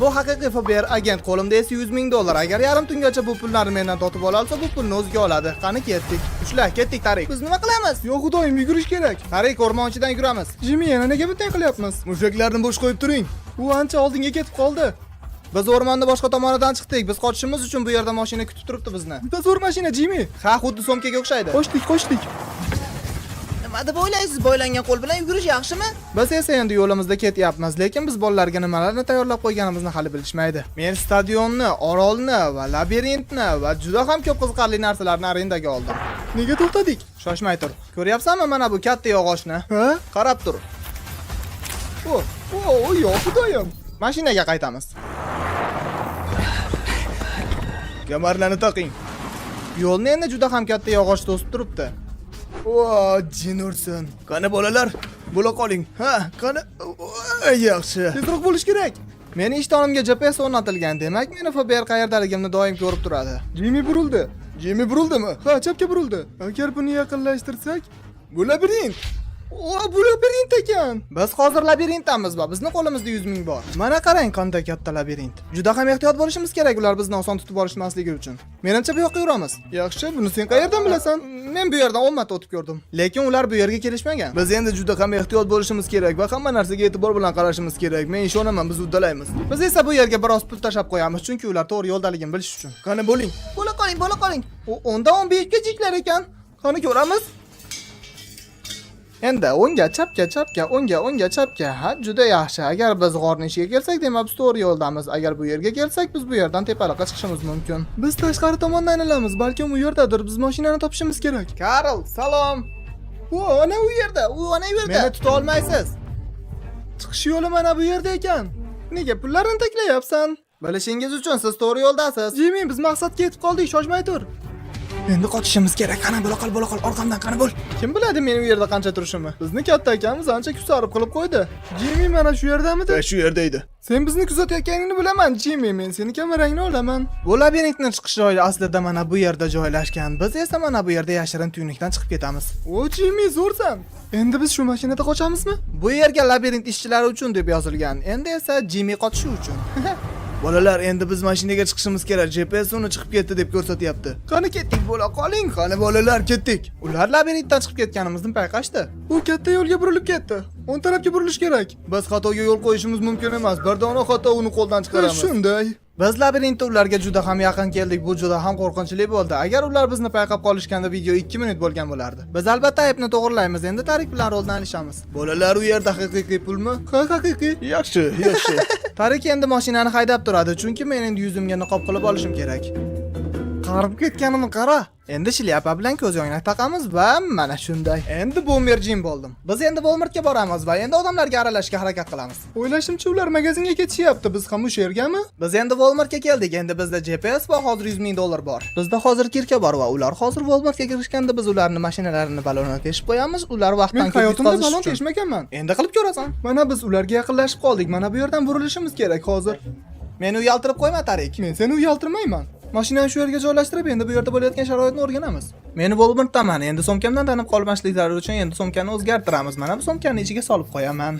Bu haqiqiy FBR agent, qo'limda esa 100 ming dollar. Agar yarim tungacha bu pullarni mendan totib olsa, bu pulni o'ziga oladi. Qani ketdik. Ushla, ketdik Tarik. Biz nima qilamiz? Yo xudoyim, yugurish kerak. Tarik, o'rmonchidan yuramiz. Jimmy, yana nega bunday qilyapmiz? Mushaklarni bo'sh qo'yib turing. U ancha oldinga ketib qoldi. Biz o'rmonni boshqa tomonidan chiqdik. Biz qochishimiz uchun bu yerda mashina kutib turibdi bizni. Juda zo'r mashina, Jimmy. Ha, xuddi so'mkaga o'xshaydi. Qochdik. Nima deb o'ylaysiz? Boylangan qo'l bilan yugurish yaxshimi? Biz esa endi yo'limizda ketyapmiz, lekin biz bolalarga nimalarni tayyorlab qo'yganimizni hali bilishmaydi. Men stadionni, orolni va labirintni va juda ham ko'p qiziqarli narsalarni arendaga oldim. Nega to'xtadik? Shoshmay tur. Ko'ryapsanmi mana bu katta yog'ochni? Ha? Qarab tur. Yo xudoyim. Mashinaga qaytamiz. Kamarlarni taqing. Yo'lni endi juda ham katta yog'och to'sib turibdi. Jin ursin. Qani bolalar, bo'la qoling. Ha, qani. Yaxshi. Tezroq bo'lish kerak. Meni ishtonimga GPS o'rnatilgan, demak, meni FBR qayerdaligimni doim ko'rib turadi. Jimmy burildi. Jimmy burildimi? Ha, chapga burildi. Agar buni yaqinlashtirsak, Bu labirint. bu labirint ekan. Biz hozir labirintdamiz va bizning qo'limizda 100 ming bor. Mana qarang, qanday katta labirint. Juda ham ehtiyot bo'lishimiz kerak ular bizni oson tutib olishmasligi uchun. Menimcha bu yoqqa yuramiz. Yaxshi, buni sen qayerdan bilasan? Men bu yerdan 10 marta o'tib ko'rdim. Lekin ular bu yerga kelishmagan. Biz endi juda ham ehtiyot bo'lishimiz kerak va hamma narsaga e'tibor bilan qarashimiz kerak. Men ishonaman, biz uddalaymiz. Biz esa bu yerga biroz pul tashab qo'yamiz, chunki ular to'g'ri yo'ldaligini bilish uchun. Qani bo'ling. Bo'la qoling. O'nda 15 ga jiklar ekan. Qani ko'ramiz. Endi o'ngga, chapga, o'ngga, chapga. Ha, juda yaxshi. Agar biz g'orning ichiga kelsak, demak biz to'g'ri yo'ldamiz. Agar bu yerga kelsak, biz bu yerdan tepaliqqa chiqishimiz mumkin. Biz tashqari tomondan aylanamiz. Balkim u yerdadir. Biz mashinani topishimiz kerak. Karl, salom. Ana u yerda. Meni tuta olmaysiz. Chiqish yo'li mana bu yerda ekan. Nega pullarni taklayapsan? Bilishingiz uchun siz to'g'ri yo'ldasiz. Jimmy, biz maqsadga yetib qoldik. Shoshmay tur. Endi qochishimiz kerak. Qani bo'la qol, orqamdan qani bo'l. Kim biladi meni u yerda qancha turishimni? Bizni katta akamiz ancha kusarib qilib qo'ydi. Jimmy, mana shu yerdamidi? Shu yerda edi. Sen bizni kuzatayotganingni bilaman, Jimmy. Men seni kamerangni olaman. Bu labirintning chiqish joyi aslida mana bu yerda joylashgan. Biz esa mana bu yerda yashirin tuynuqdan chiqib ketamiz. O, Jimmy, zo'rsan. Endi biz shu mashinada qochamizmi? Bu yerga labirint ishchilari uchun deb yozilgan. Endi esa Jimmy qochishi uchun. Bolalar, endi biz mashinaga chiqishimiz kerak. GPS uni chiqib ketdi deb ko'rsatyapti. Qani ketdik, bo'la qoling. Qani bolalar, ketdik. Ular labirintdan chiqib ketganimizni payqashdi. U katta yo'lga burilib ketdi. O'ng tarafga burilish kerak. Biz xatoga yo'l qo'yishimiz mumkin emas. Bir dona xato uni qo'ldan chiqaramiz. Shunday. Biz labirintda ularga juda ham yaqin keldik. Bu juda ham qo'rqinchli bo'ldi. Agar ular bizni payqab qolishganda video 2 minut bo'lgan bo'lardi. Biz albatta aybni to'g'rilaymiz. Endi Tarik bilan roldan olishamiz. Bolalar, u yerda haqiqiy pulmi? Ha, haqiqiy. Yaxshi. Tarik endi mashinani haydab turadi, chunki men endi yuzimga niqob qilib olishim kerak. Qarib ketganimni qara. Endi shlyapa bilan ko'zoynak taqamiz va mana shunday. Endi Boomer Jim bo'ldim. Biz endi Walmartga boramiz va endi odamlarga aralashishga harakat qilamiz. O'ylashimcha ular magazinga ketishyapti. Biz ham o'sha yergami? Biz endi Walmartga keldik. Endi bizda GPS va hozir 100 ming dollar bor. Bizda hozir kirka bor va ular hozir Walmartga kirishganda biz ularni mashinalarini balonga teshib qo'yamiz. Ular vaqtdan Men hayotimda balon teshmaganman. Endi qilib ko'rasan. Mana biz ularga yaqinlashib qoldik. Mana bu yerdan burilishimiz kerak hozir. Meni uyaltirib qo'yma, Tarik. Men seni uyaltirmayman. Mashinani shu yerga joylashtirib, endi bu yerda bo'layotgan sharoitni o'rganamiz. Meni Walmartdaman. Endi sumkamdan tanib qolmasliklari uchun endi sumkani o'zgartiramiz. Mana bu sumkani ichiga solib qo'yaman.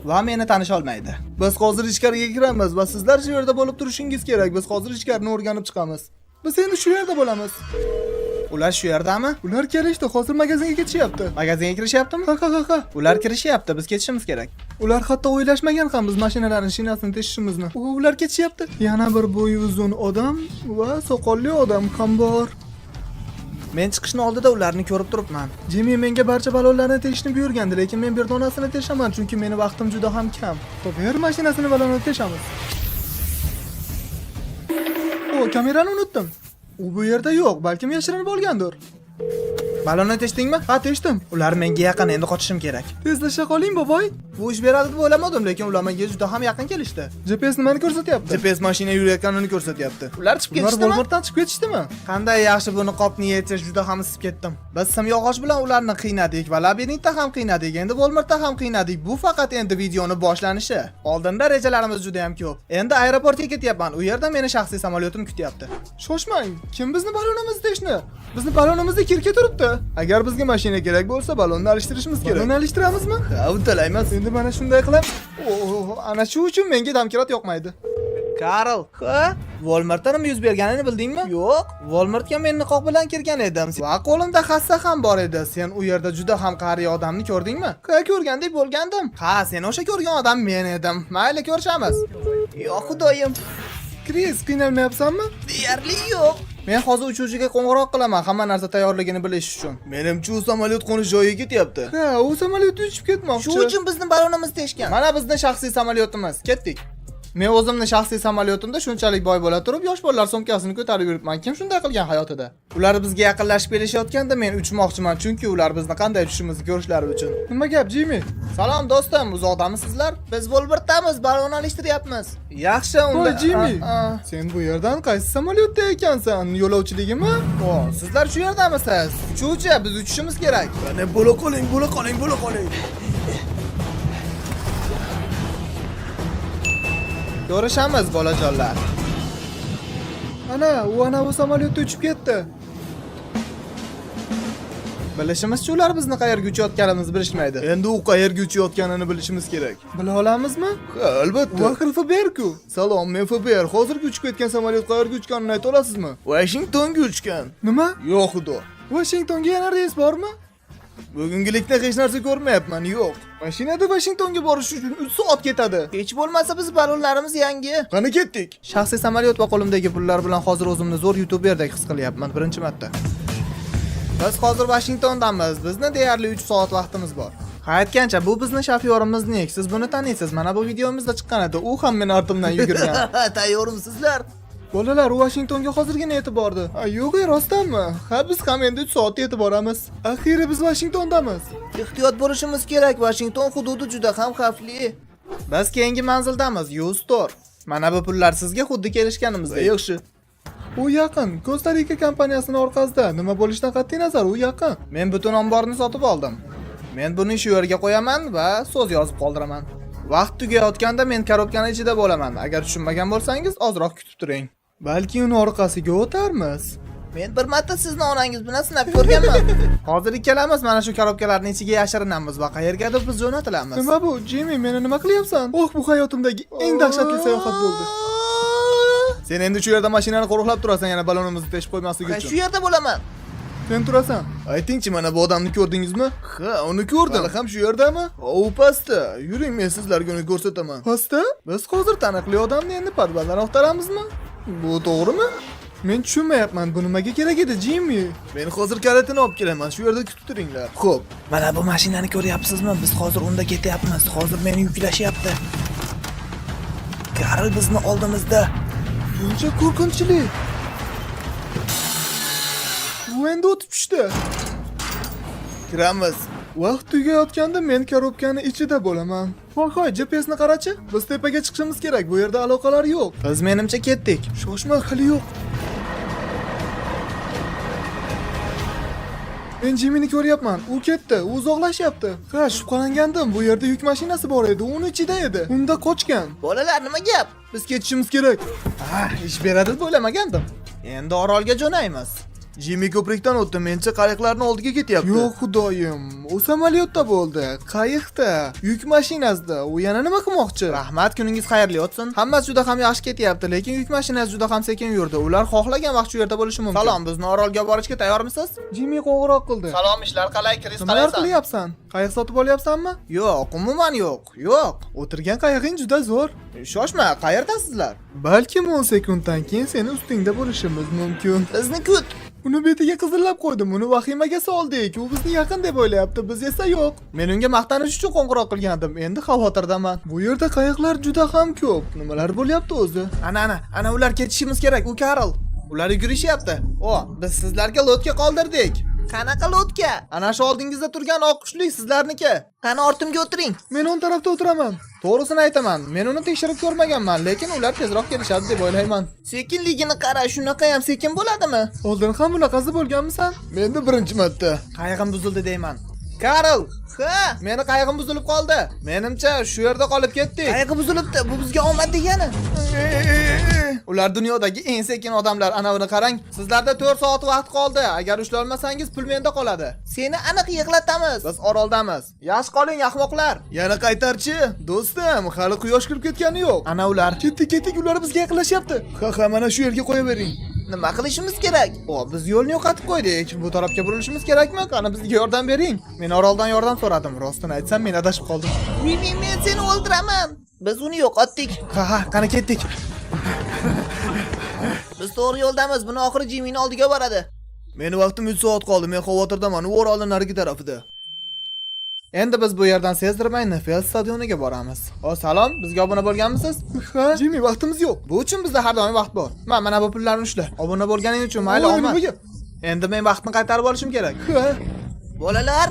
Va meni tanisha olmaydi. Biz hozir ichkariga kiramiz va sizlar shu yerda bo'lib turishingiz kerak. Biz hozir ichkarini o'rganib chiqamiz. Biz endi shu yerda bo'lamiz. Ular shu yerdami? Ular kelishdi, hozir magazinga ketishyapti. Magazinga kirishyaptimi? Ha. Ular kirishyapti, biz ketishimiz kerak. Ular hatto o'ylashmagan ham biz mashinalarning shinasini teshishimizni. Ular ketishyapti. Yana bir bo'yi uzun odam va soqolli odam ham bor. Men chiqishni oldida ularni ko'rib turibman. Jimmy menga barcha balonlarni teshishni buyurgandi, lekin men bir donasini teshaman, chunki meni vaqtim juda ham kam. Ber mashinasini balonini teshamiz. Kamerani unutdim. U bu yerda yo'q, balkim yashirinib olgandir. Balonni teshdingmi? Ha, teshdim. Ular menga yaqin, endi qochishim kerak. Tezlasha qoling, boboy. Bu ish beradi deb o'ylamadim, lekin ular menga juda ham yaqin kelishdi. GPS nimani ko'rsatyapti? GPS mashina yurayotganini ko'rsatyapti. Ular chiqib ketishdimi? Ular Walmartdan chiqib ketishdimi? Qanday yaxshi bu niqobni yechish, juda ham isib ketdim. Biz simyog'och bilan ularni qiynadik va labirintda ham qiynadik, endi Walmartda ham qiynadik. Bu faqat endi videoning boshlanishi. Oldinda rejalarimiz juda ham ko'p. Endi aeroportga ketyapman. U yerda meni shaxsiy samolyotim kutyapti. Shoshmang. Kim bizni balonimizni teshdi? Bizni balonimizda kirka turibdi. Agar bizga mashina kerak bo'lsa, balonni alishtirishimiz kerak. Balonni alishtiramizmi? Ha, uddalaymiz. Endi mana shunday qilib, ana shu uchun menga damkirat yoqmaydi. Karl, ha? Walmartda nima yuz berganini bildingmi? Yo'q. Walmartga men niqob bilan kirgan edim. Va qo'limda hassa ham bor edi. Sen u yerda juda ham qariya odamni ko'rdingmi? Ha, ko'rgandek bo'lgandim. Ha, sen o'sha ko'rgan odam men edim. Mayli, ko'rishamiz. Yo'q, xudoyim. Kris, qiynalmayapsanmi? Deyarli yo'q. Men hozir uchuvchiga qo'ng'iroq qilaman, hamma narsa tayyorligini bilish uchun. Menimcha u samolyot qo'nish joyiga ketyapti. Ha, u samolyot uchib ketmoqchi. Shu uchun bizni balonimiz teshgan. Mana bizning shaxsiy samolyotimiz. Ketdik. Men o'zimning shaxsiy samolyotimda shunchalik boy bo'la turib, yosh bolalar sumkasini ko'tarib yuribman. Kim shunday qilgan hayotida? Ular bizga yaqinlashib kelishayotganda men uchmoqchiman, chunki ular bizni qanday tushishimizni ko'rishlari uchun. Nima gap, Jimmy? Salom do'stim, uzoqdamisizlar? Biz Walmartdamiz, balon alishtiryapmiz. Yaxshi, unda. Voy, Jimmy. Sen bu yerdan qaysi samolyotda ekansan? Yo'lovchiligimi? O, sizlar shu yerdamisiz? Uchuvchi, biz uchishimiz kerak. Mana bo'la qoling, bo'la qoling, bo'la qoling. Ko'rishamiz, bolajonlar. Ana bu samolyotda uchib ketdi. Bilishimizcha ular bizni qayerga uchayotganimizni bilishmaydi. Endi u qayerga uchayotganini bilishimiz kerak. Bila olamizmi? Ha, albatta. Vaqil Faberku. Salom, men Faber. Hozirgi uchib ketgan samolyot qayerga uchganini ayta olasizmi? Washingtonga uchgan. Nima? Yo'q, xudo. Washingtonga yana reys bormi? Bugungilikda hech narsa ko'rmayapman, yo'q. Mashinada Washingtonga borish uchun 3 soat ketadi. Hech bo'lmasa biz balonlarimiz yangi. Qani ketdik. Shaxsiy samolyot va qo'limdagi pullar bilan hozir o'zimni zo'r YouTuberdek his qilyapman, birinchi marta. Biz hozir Washingtondamiz. Bizni deyarli 3 soat vaqtimiz bor. Aytgancha, bu bizning shofyorimiz Nik. Siz buni taniysiz. Mana bu videomizda chiqqan edi. U ham meni ortimdan yugurgan. Tayyormisizlar? Bolalar, u Washingtonga hozirgina yetib bordi. Yo'q, rostdanmi? Ha, biz ham endi 3 soatda yetib boramiz. Axiyri biz Washingtondamiz. Ehtiyot bo'lishimiz kerak. Washington hududi juda ham xavfli. Biz keyingi manzildamiz, Yustor. Mana bu pullar sizga xuddi kelishganimizdek. Yaxshi. U yaqin. Kosta-Rika kompaniyasining orqasida. Nima bo'lishidan qat'iy nazar, u yaqin. Men butun omborni sotib oldim. Men buni shu yerga qo'yaman va so'z yozib qoldiraman. Vaqt tugayotganda men korobkani ichida bo'laman. Agar tushunmagan bo'lsangiz, ozroq kutib turing. Balki uni orqasiga o'tarmiz. Men bir marta sizni onangiz bilan sinab ko'rganman. Hozir ikkalamiz mana shu korobkalarning ichiga yashirinamiz va qayergadir biz jo'natilamiz. Nima bu, Jimmy, meni nima qilyapsan? Bu hayotimdagi eng dahshatli sayohat bo'ldi. Sen endi shu yerda mashinani qo'riqlab turasan, yana balonimizni teshib qo'ymaslik uchun. Shu yerda bo'laman. Sen turasan. Aytingchi, mana bu odamni ko'rdingizmi? Ha, uni ko'rdim. Hali ham shu yerdami? U pastda. Yuring, men sizlarga uni ko'rsataman. Pastda? Biz hozir taniqli odamni endi podvaldan oqtaramizmi? Bu to'g'rimi? Men tushunmayapman, bu nimaga kerak edi, Jimmy? Men hozir karatini olib kelaman, shu yerda kutib turinglar. Xo'p. Mana bu mashinani ko'ryapsizmi? Biz hozir unda ketyapmiz. Hozir meni yuklashyapti. Karl bizni oldimizda. Buncha qo'rqinchli. Bu endi o'tib tushdi. Kiramiz. Vaqt tugayotganda men korobkani ichida bo'laman. Voy, GPSni qarachi. Biz tepaga chiqishimiz kerak. Bu yerda aloqalar yo'q. Biz menimcha ketdik. Shoshma, hali yo'q. Men Jimmy'ni ko'ryapman. U ketdi, u uzoqlashyapti. Ha, shubhalangandim. Bu yerda yuk mashinasi bor edi, uni ichida edi. Unda qochgan. Bolalar, nima gap? Biz ketishimiz kerak. Ish beradi deb o'ylamagandim. Endi orolga jo'naymiz. Jimmy ko'prikdan o'tdi, mencha qayiqlarning oldiga ketyapti. Yo'q, xudoyim. U samolyotda bo'ldi, qayiqda, yuk mashinasida. U yana nima qilmoqchi? Rahmat, kuningiz xayrli o'tsin. Hammasi juda ham yaxshi ketyapti, lekin yuk mashinasi juda ham sekin yurdi. Ular xohlagan vaqt shu yerda bo'lishi mumkin. Salom, bizni orolga borishga tayyormisiz? Jimmy qo'ng'iroq qildi. Salom, ishlar qalay? Kris Nimalar qilyapsan? Qayiq sotib olyapsanmi? Yo'q, umuman yo'q. Yo'q. O'tirgan qayiqing juda zo'r. Shoshma, qayerdasizlar? Balkim 10 sekunddan keyin seni ustingda bo'lishimiz mumkin. Bizni kut. Uni betiga qizillab qo'ydim, uni vahimaga soldik. U bizni yaqin deb o'ylayapti, biz esa yo'q. Men unga maqtanish uchun qo'ng'iroq qilgandim. Endi xavotirdaman. Bu yerda qayiqlar juda ham ko'p. Nimalar bo'lyapti o'zi? Ana ular ketishimiz kerak, u Karl. Ular yugurishyapti. Biz sizlarga lotka qoldirdik. Qanaqa lotka? Ana shu oldingizda turgan oq qushlik sizlarniki. Qani ortimga o'tiring. Men o'ng tarafda o'tiraman. To'g'risini aytaman, men uni tekshirib ko'rmaganman, lekin ular tezroq kelishadi deb o'ylayman. Sekinligini qara, shunaqa ham sekin bo'ladimi? Oldin ham bunaqasi bo'lganmisan? Menda birinchi marta. Qayig'im buzildi deyman. Karl, ha, meni qayig'im buzilib qoldi. Menimcha shu yerda qolib ketdik. Qayig'i buzilibdi, bu bizga omad degani. Ular dunyodagi eng sekin odamlar. Ana buni qarang. Sizlarda 4 soat vaqt qoldi. Agar ushlolmasangiz pul menda qoladi. Seni aniq yig'latamiz. Biz oroldamiz. Yaxshi qoling, ahmoqlar. Yana qaytarchi. Do'stim, hali quyosh kirib ketgani yo'q. Ana ular. Ketdik, ular bizga yaqinlashyapti. Ha, mana shu yerga qo'yavering. Nima qilishimiz kerak? Biz yo'lni yo'qotib qo'ydik. Bu tarafga burilishimiz kerakmi? Qani bizga yordam bering. Men oroldan yordam so'radim. Rostini aytsam, men adashib qoldim. Men seni o'ldiraman. Biz uni yo'qotdik. Ha, qani ketdik. Biz to'g'ri yo'ldamiz. Buni oxiri Jimmy'ning oldiga boradi. Meni vaqtim 3 soat qoldi. Men xavotirdaman. U orolning narigi tarafida. Endi biz bu yerdan sezdirmay Nefel stadioniga boramiz. Salom, bizga obuna bo'lganmisiz? Ha, Jimmy, vaqtimiz yo'q. Bu uchun bizda har doim vaqt bor. Mana bu pullarni ushla. Obuna bo'lganing uchun mayli, omad. Endi men vaqtni qaytarib olishim kerak. Ha. Bolalar,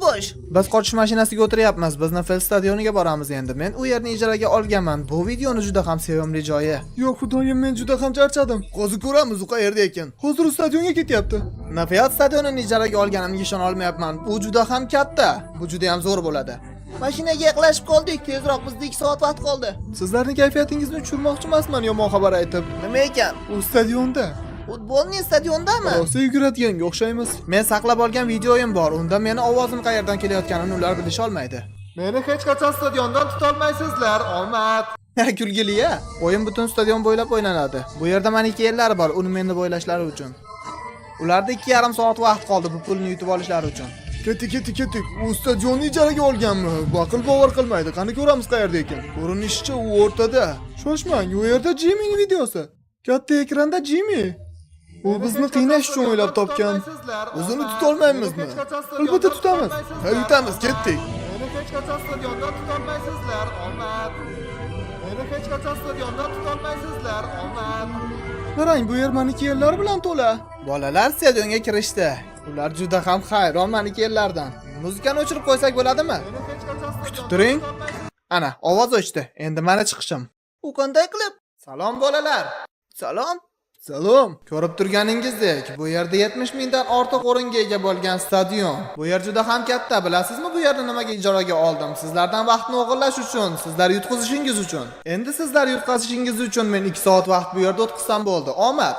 bo'sh. Biz qochish mashinasiga o'tiryapmiz. Biz Nefel stadioniga boramiz endi. Men u yerni ijaraga olganman. Bu videoni juda ham sevimli joyi. Yo'q, xudoyim, men juda ham charchadim. Hozir ko'ramiz u qayerda ekan. Hozir stadionga ketyapti. Nefel stadionini ijaraga olganimga ishona olmayapman. Bu juda ham katta. Bu juda ham zo'r bo'ladi. Mashinaga yaqinlashib qoldik. Tezroq, bizda 2 soat vaqt qoldi. Sizlarning kayfiyatingizni tushirmoqchi emasman yomon xabar aytib. Nima ekan? U stadionda. Futbolning stadiondami? Rosa yuguradiganga o'xshaymiz. Men saqlab olgan videoyim bor. Unda meni ovozim qayerdan kelayotganini ular bilisha olmaydi. Meni hech qachon stadiondan tuta olmaysizlar, omad. Kulgili-ya. O'yin butun stadion bo'ylab o'ynanadi. Bu yerda manekeylar bor, uni meni bo'ylashlari uchun. Ularda 2,5 soat vaqt qoldi bu pulni yutib olishlari uchun. Ketdik. U stadionni ijaraga olganmi? Bu aql bovar qilmaydi. Qani ko'ramiz qayerda ekan. Ko'rinishicha u o'rtada. Shoshmang, u yerda Jimmy'ning videosi. Katta ekranda Jimmy. U bizni qiynash uchun o'ylab topgan. Biz uni tuta olmaymizmi? Albatta tutamiz. Ha, yutamiz, ketdik. Meni hech qachon stadiondan tuta olmaysizlar, omad. Qarang, bu yer manekeylar bilan to'la. Bolalar stadionga kirishdi. Ular juda ham hayron manekeylardan. Muzikani o'chirib qo'ysak bo'ladimi? Kutib turing. Ana, ovoz o'chdi. Endi mana chiqishim. U qanday qilib? Salom bolalar. Salom. Ko'rib turganingizdek, bu yerda 70 mingdan ortiq o'ringa ega bo'lgan stadion. Bu yer juda ham katta. Bilasizmi, bu yerni nimaga ijaraga oldim? Sizlardan vaqtni o'g'irlash uchun, sizlar yutqizishingiz uchun. Endi sizlar yutqazishingiz uchun men 2 soat vaqt bu yerda o'tkazsam bo'ldi. Omad.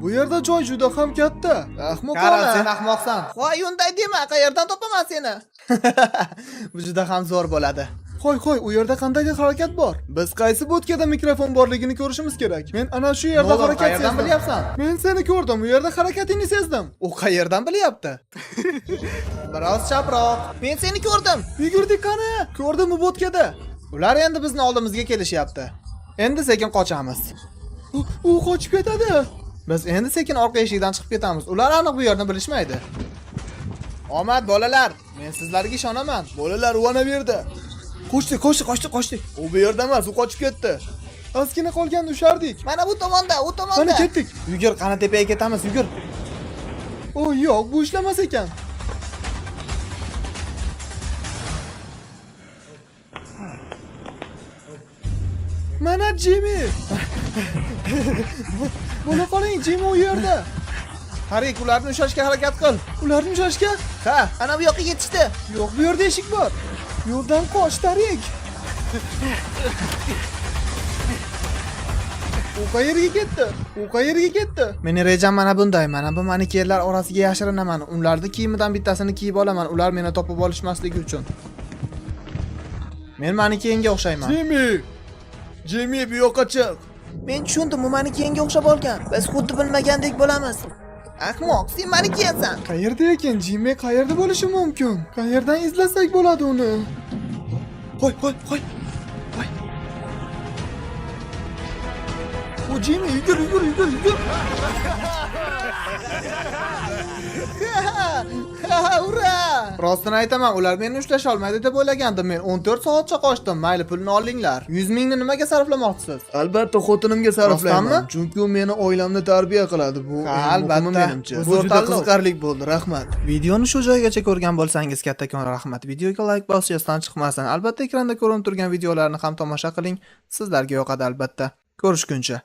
Bu yerda joy juda ham katta. Ahmoqona. Qara, sen ahmoqsan. Voy, unday dema, qayerdan topaman seni? Bu juda ham zo'r bo'ladi. Qo'y, u yerda qandaydir harakat bor. Biz qaysi bo'tkada mikrofon borligini ko'rishimiz kerak. Men ana shu yerda harakat sezdim. Qayerdan bilyapsan? Men seni ko'rdim, u yerda harakatingni sezdim. U qayerdan bilyapti? Biroz chaproq. Men seni ko'rdim. Yugurdik qani? Ko'rdim u bo'tkada. Ular endi bizni oldimizga kelishyapti. Endi sekin qochamiz. U qochib ketadi. Biz endi sekin orqa eshikdan chiqib ketamiz. Ular aniq bu yerni bilishmaydi. Omad bolalar, men sizlarga ishonaman. Bolalar u ana bu yerda. Qochdi. U bu yerda emas, u qochib ketdi. Ozgina qolganda ushardik. Mana bu tomonda. Qani ketdik. Yugur, qani tepaga ketamiz, yugur. Yo'q, bu ishlamas ekan. Mana Jimmy. Bo'la qoling, Jimmy u yerda. Harik, ularni ushashga harakat qil. Ularni ushashga? Ha, ana bu yoqqa ketishdi. Yo'q, bu yerda eshik bor. Yo'ldan qoch, Tarik. U qayerga ketdi? Meni rejam mana bunday. Mana bu manekeylar orasiga yashirinaman. Ularning kiyimidan bittasini kiyib olaman. Ular meni topib olishmasligi uchun. Men manekeyga o'xshayman. Jimmy, bu yoqqa chiq. Men tushundim, bu manekeyga o'xshab olgan. Biz xuddi bilmagandek bo'lamiz. Ahmoq, sen manekeysan. Qayerda ekan? Jimmy qayerda bo'lishi mumkin? Qayerdan izlasak bo'ladi uni? Qo'y. O Jimmy, yugur. Ura! Rostini aytaman, ular meni ushlasha olmaydi deb o'ylagandim. Men 14 soatcha qochdim. Mayli, pulni olinglar. 100 mingni nimaga sarflamoqchisiz? Albatta xotinimga sarflayman. Chunki u meni oilamni tarbiya qiladi. Bu albatta menimcha. Bu juda qiziqarli bo'ldi. Rahmat. Videoni shu joygacha ko'rgan bo'lsangiz kattakon rahmat. Videoga like bosishdan chiqmasdan, albatta ekranda ko'rinib turgan videolarni ham tomosha qiling. Sizlarga yoqadi albatta. Ko'rishguncha.